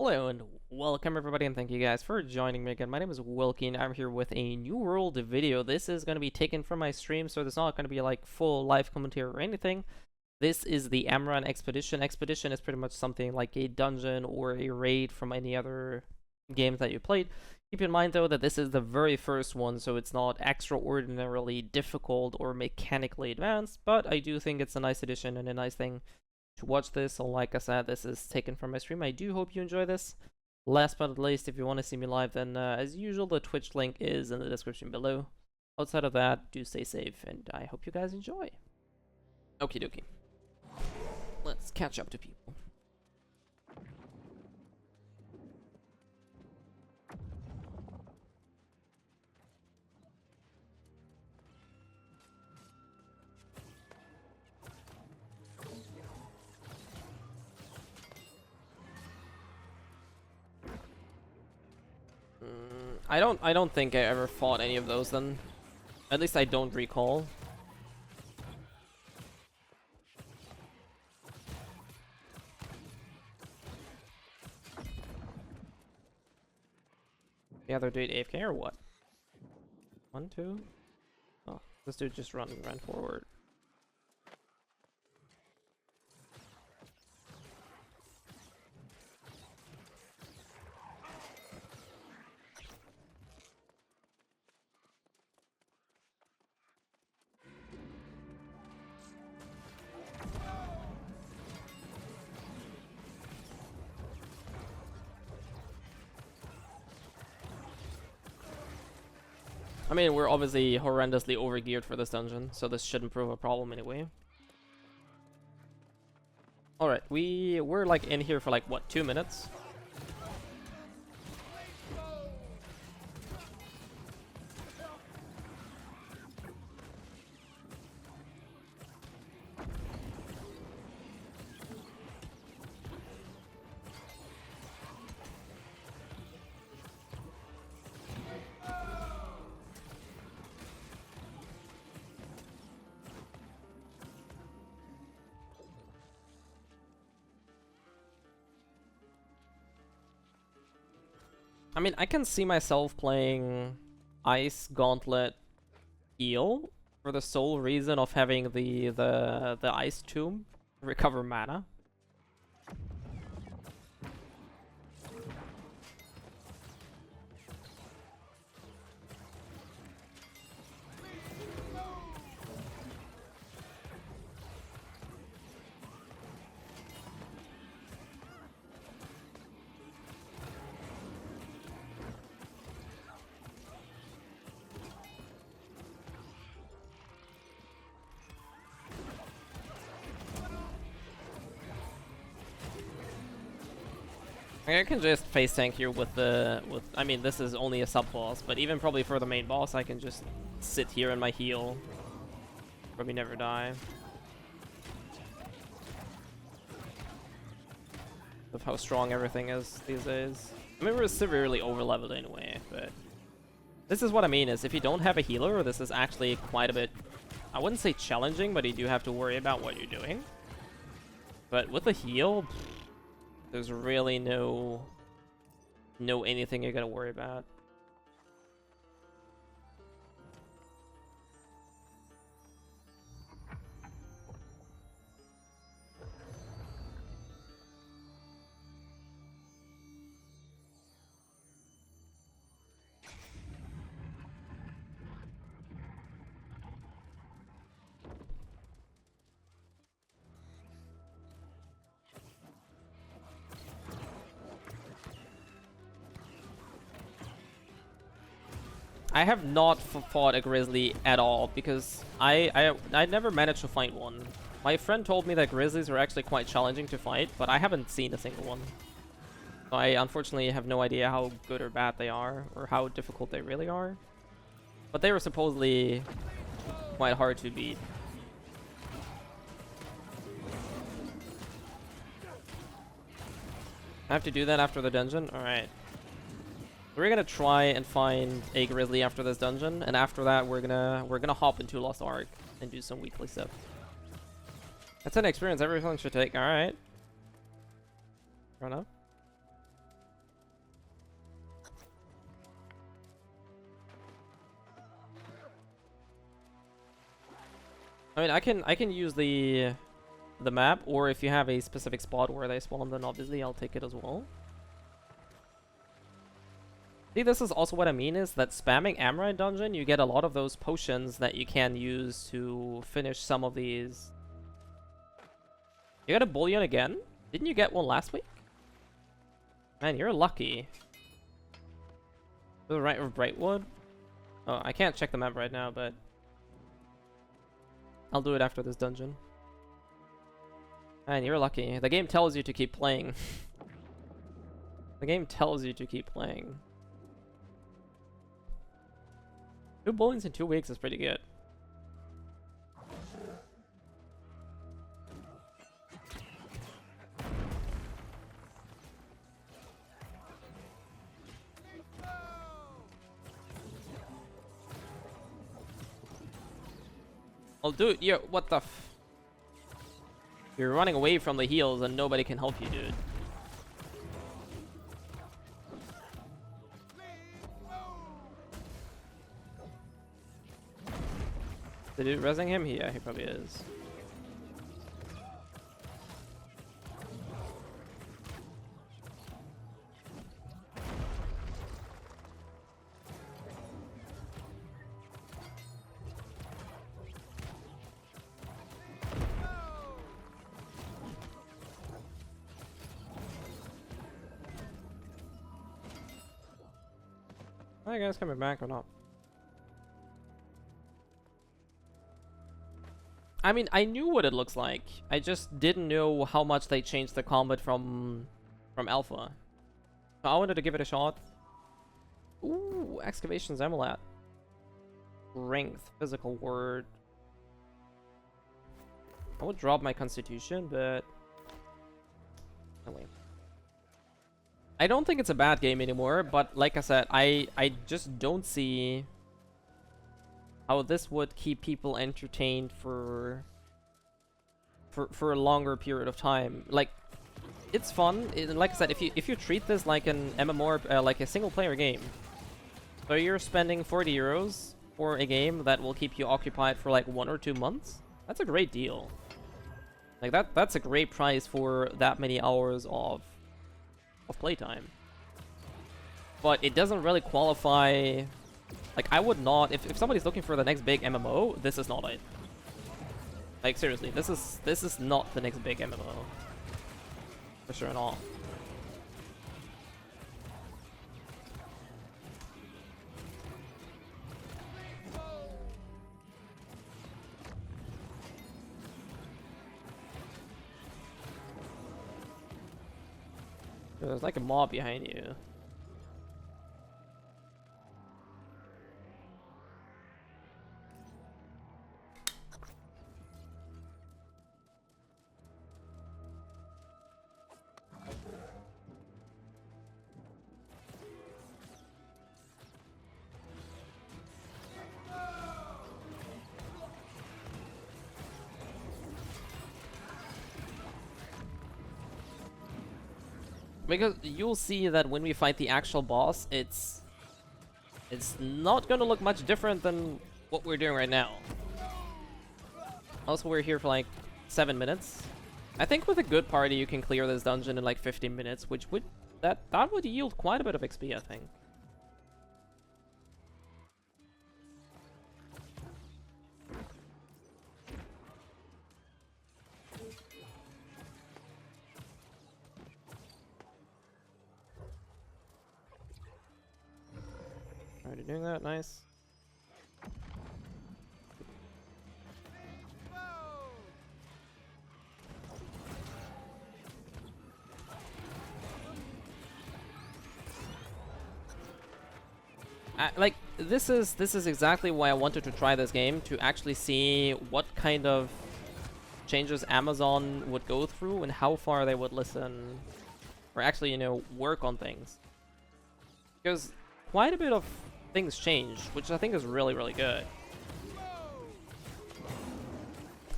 Hello and welcome everybody, and thank you guys for joining me again. My name is Wilkie and I'm here with a New World video. This is going to be taken from my stream, so there's not going to be like full live commentary or anything. This is the Amrine Expedition. Expedition is pretty much something like a dungeon or a raid from any other games that you played. Keep in mind though that this is the very first one, so it's not extraordinarily difficult or mechanically advanced, but I do think it's a nice addition and a nice thing to watch this. So like I said, this is taken from my stream. I do hope you enjoy this. Last but not least, if you want to see me live, then as usual, the Twitch link is in the description below. Outside of that, do stay safe, and I hope you guys enjoy. Okie dokie. Let's catch up to people. I don't think I ever fought any of those then. At least I don't recall. The other dude AFK or what? 1, 2? Oh, this dude just ran forward. I mean, we're obviously horrendously overgeared for this dungeon, so this shouldn't prove a problem anyway. Alright, we're like in here for like, what, 2 minutes? I mean, I can see myself playing Ice Gauntlet Heal for the sole reason of having the Ice Tomb recover mana. I can just face tank here with I mean, this is only a sub boss, but even probably for the main boss, I can just sit here in my heal. Probably never die. Of how strong everything is these days. I mean, we're severely over-leveled anyway, but this is what I mean, is if you don't have a healer, this is actually quite a bit, I wouldn't say challenging, but you do have to worry about what you're doing. But with a heal, there's really no anything you gotta worry about. I have not fought a grizzly at all because I never managed to find one. My friend told me that grizzlies are actually quite challenging to fight, but I haven't seen a single one. So I unfortunately have no idea how good or bad they are, or how difficult they really are. But they were supposedly quite hard to beat. I have to do that after the dungeon? Alright. We're gonna try and find a grizzly after this dungeon, and after that we're gonna hop into Lost Ark and do some weekly stuff. That's an experience everyone should take. All right. Fair enough. I mean, I can use the map, or if you have a specific spot where they spawn, then obviously I'll take it as well. See, this is also what I mean, is that spamming Amrine dungeon, you get a lot of those potions that you can use to finish some of these. You got a bullion again? Didn't you get one last week? Man, you're lucky. To the right of Brightwood? Oh, I can't check the map right now, but I'll do it after this dungeon. Man, you're lucky. The game tells you to keep playing. The game tells you to keep playing. 2 bullions in 2 weeks is pretty good. Oh, dude, what the f... You're running away from the heals and nobody can help you, dude. The dude resing him? Yeah, he probably is. Are you guys coming back or not? I mean, I knew what it looks like. I just didn't know how much they changed the combat from alpha. So I wanted to give it a shot. Ooh, excavation's amulet. Strength, physical word. I would drop my constitution, but oh, wait. I don't think it's a bad game anymore, but like I said, I just don't see how this would keep people entertained for a longer period of time. Like, it's fun. Like I said, if you treat this like an MMO, like a single player game, so you're spending 40 euros for a game that will keep you occupied for like 1 or 2 months, that's a great deal. Like that's a great price for that many hours of playtime. But it doesn't really qualify. Like, I would not, if somebody's looking for the next big MMO, this is not it. Like, seriously, this is not the next big MMO. For sure at all. There's like a mob behind you. Because you'll see that when we fight the actual boss, it's not gonna look much different than what we're doing right now. Also, we're here for like 7 minutes. I think with a good party, you can clear this dungeon in like 15 minutes, which would that would yield quite a bit of XP, I think. Already doing that, nice. Like, this is exactly why I wanted to try this game, to actually see what kind of changes Amazon would go through and how far they would listen, or actually, you know, work on things. Because quite a bit of things changed, which I think is really, really good.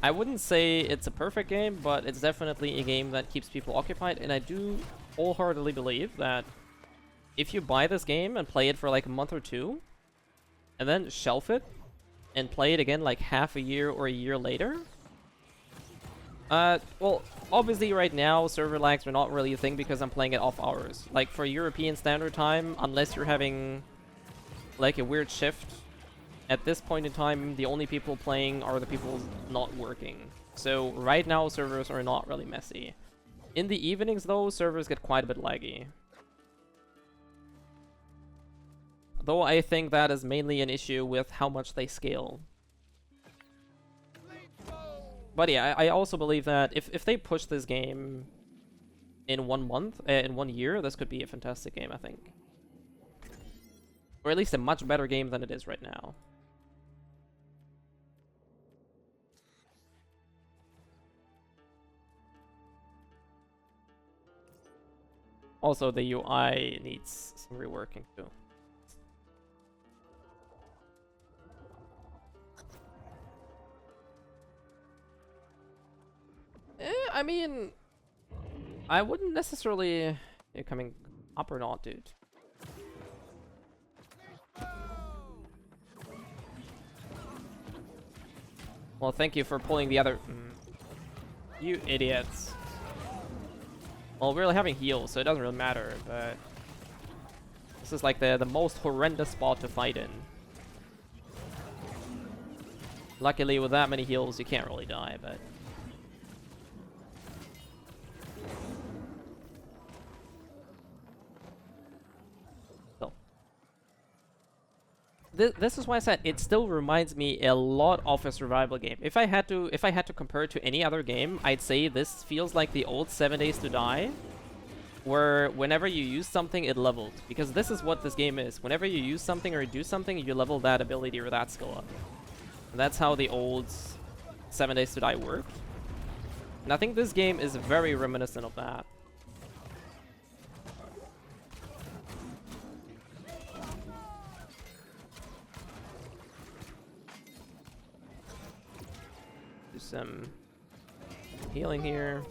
I wouldn't say it's a perfect game, but it's definitely a game that keeps people occupied, and I do wholeheartedly believe that if you buy this game and play it for like a month or 2, and then shelf it, and play it again like half a year or a year later. Well, obviously right now server lags are not really a thing because I'm playing it off hours. Like for European Standard Time, unless you're having like a weird shift, at this point in time, the only people playing are the people not working. So right now servers are not really messy. In the evenings though, servers get quite a bit laggy. Though I think that is mainly an issue with how much they scale. But yeah, I also believe that if they push this game in 1 month, in 1 year, this could be a fantastic game, I think. Or at least a much better game than it is right now. Also, the UI needs some reworking too. I mean, I wouldn't necessarily... You're coming up or not, dude? Well, thank you for pulling the other... You idiots. Well, we're having heals, so it doesn't really matter, but... This is like the most horrendous spot to fight in. Luckily, with that many heals, you can't really die, but... This is why I said it still reminds me a lot of a survival game. If I had to compare it to any other game, I'd say this feels like the old 7 Days to Die, where whenever you use something, it leveled. Because this is what this game is. Whenever you use something or do something, you level that ability or that skill up. And that's how the old 7 Days to Die worked. And I think this game is very reminiscent of that. Some healing here.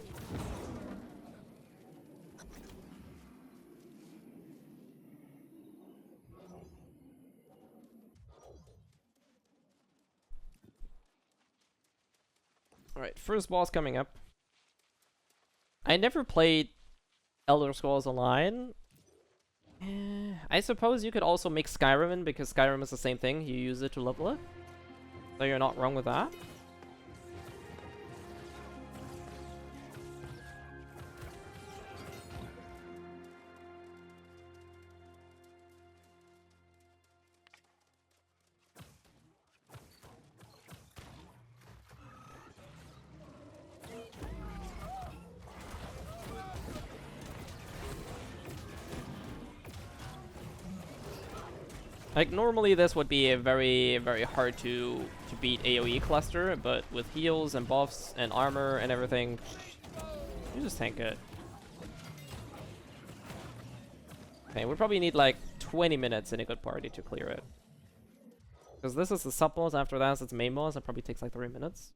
Alright, first boss coming up. I never played Elder Scrolls Online. I suppose you could also make Skyrim in, because Skyrim is the same thing. You use it to level it. So you're not wrong with that. Like, normally this would be a very, very hard to beat AoE cluster, but with heals and buffs and armor and everything, you just tank it. Okay, we probably need like 20 minutes in a good party to clear it. Because this is the sub boss, after that it's main boss, it probably takes like 3 minutes.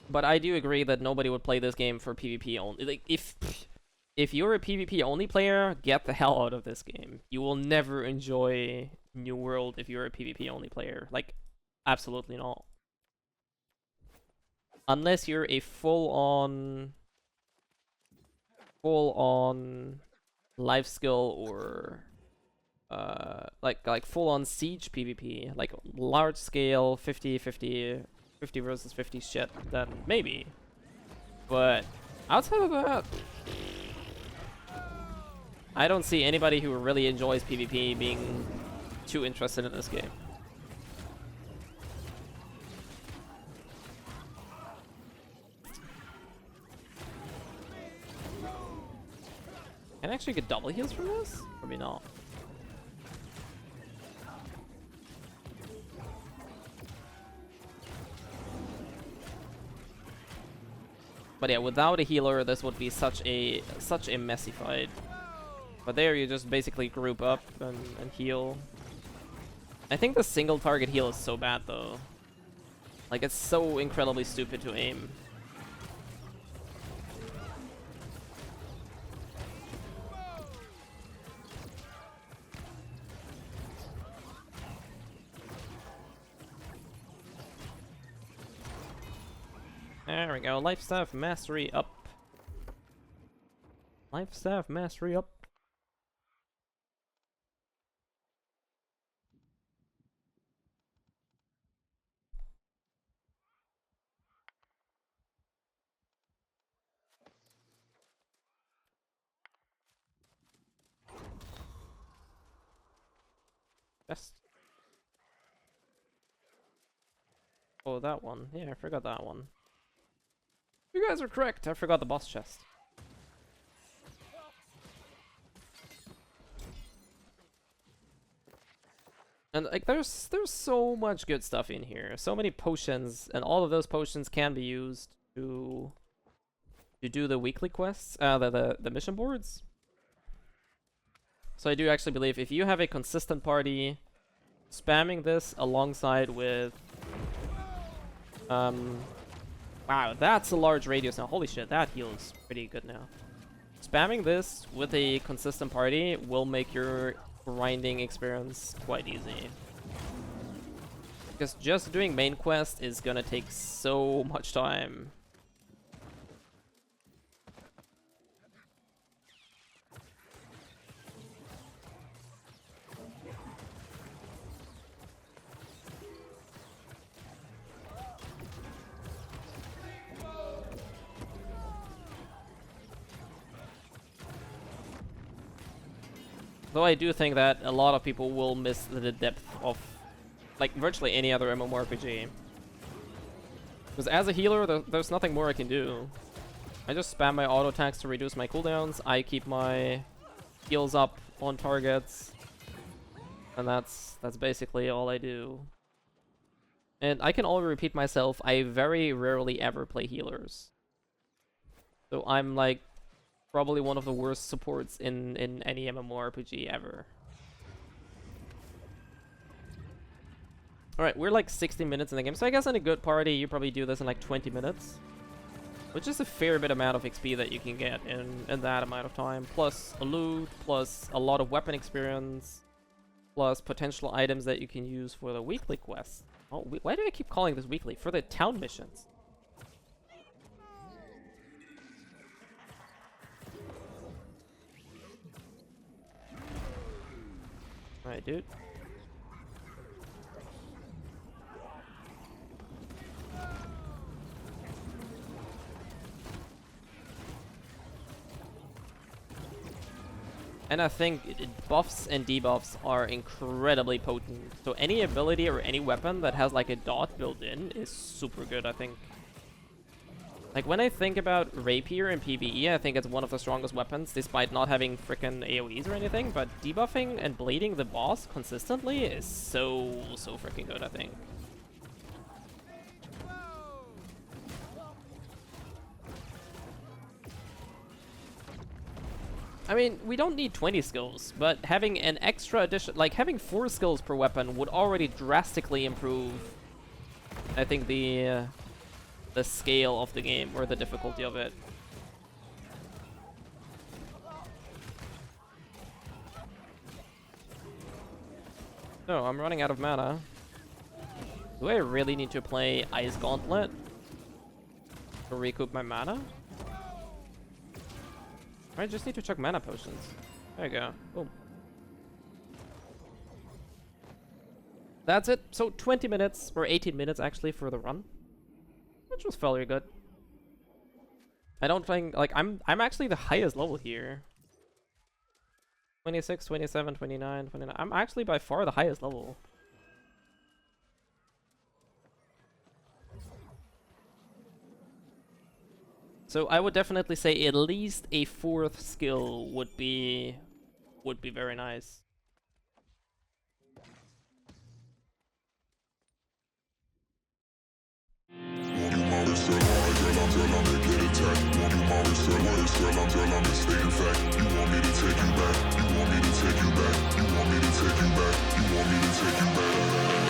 But I do agree that nobody would play this game for PvP only. Like, if you're a PvP only player, get the hell out of this game. You will never enjoy New World if you're a PvP only player. Like, absolutely not. Unless you're a full-on life skill or like full-on siege PvP, like large scale 50 versus 50 shit, then maybe. But outside of that, I don't see anybody who really enjoys PvP being too interested in this game. Can I actually get double heals from this? Probably not. But yeah, without a healer, this would be such a messy fight. But there, you just basically group up and heal. I think the single target heal is so bad, though. Like, it's so incredibly stupid to aim. There we go. Life staff mastery up. Life staff mastery up. Just. Oh, that one. Yeah, I forgot that one. You guys are correct. I forgot the boss chest. And like, there's so much good stuff in here. So many potions, and all of those potions can be used to do the weekly quests, the mission boards. So I do actually believe if you have a consistent party, spamming this alongside with, wow, that's a large radius now. Holy shit, that heals pretty good now. Spamming this with a consistent party will make your grinding experience quite easy. Because just doing main quest is gonna take so much time. Though I do think that a lot of people will miss the depth of, like, virtually any other MMORPG. Because as a healer, there's nothing more I can do. I just spam my auto attacks to reduce my cooldowns, I keep my heals up on targets, and that's basically all I do. And I can only repeat myself, I very rarely ever play healers. So I'm like, probably one of the worst supports in any MMORPG ever. Alright, we're like 60 minutes in the game, so I guess in a good party you probably do this in like 20 minutes. Which is a fair bit amount of XP that you can get in that amount of time. Plus a loot, plus a lot of weapon experience, plus potential items that you can use for the weekly quests. Oh, why do I keep calling this weekly? For the town missions. Alright, dude. And I think buffs and debuffs are incredibly potent. So any ability or any weapon that has like a dot built in is super good, I think. Like when I think about Rapier in PvE, I think it's one of the strongest weapons, despite not having frickin' AoEs or anything, but debuffing and bleeding the boss consistently is so freaking good, I think. I mean, we don't need 20 skills, but having an extra addition, like having 4 skills per weapon would already drastically improve, I think, the scale of the game, or the difficulty of it. So, I'm running out of mana. Do I really need to play Ice Gauntlet to recoup my mana? I just need to chuck mana potions. There you go. Boom. That's it. So 20 minutes, or 18 minutes actually, for the run. Which was fairly good. I don't think, like, I'm actually the highest level here. 26, 27, 29, 29. I'm actually by far the highest level. So I would definitely say at least a 4th skill would be very nice. You want me to take you back.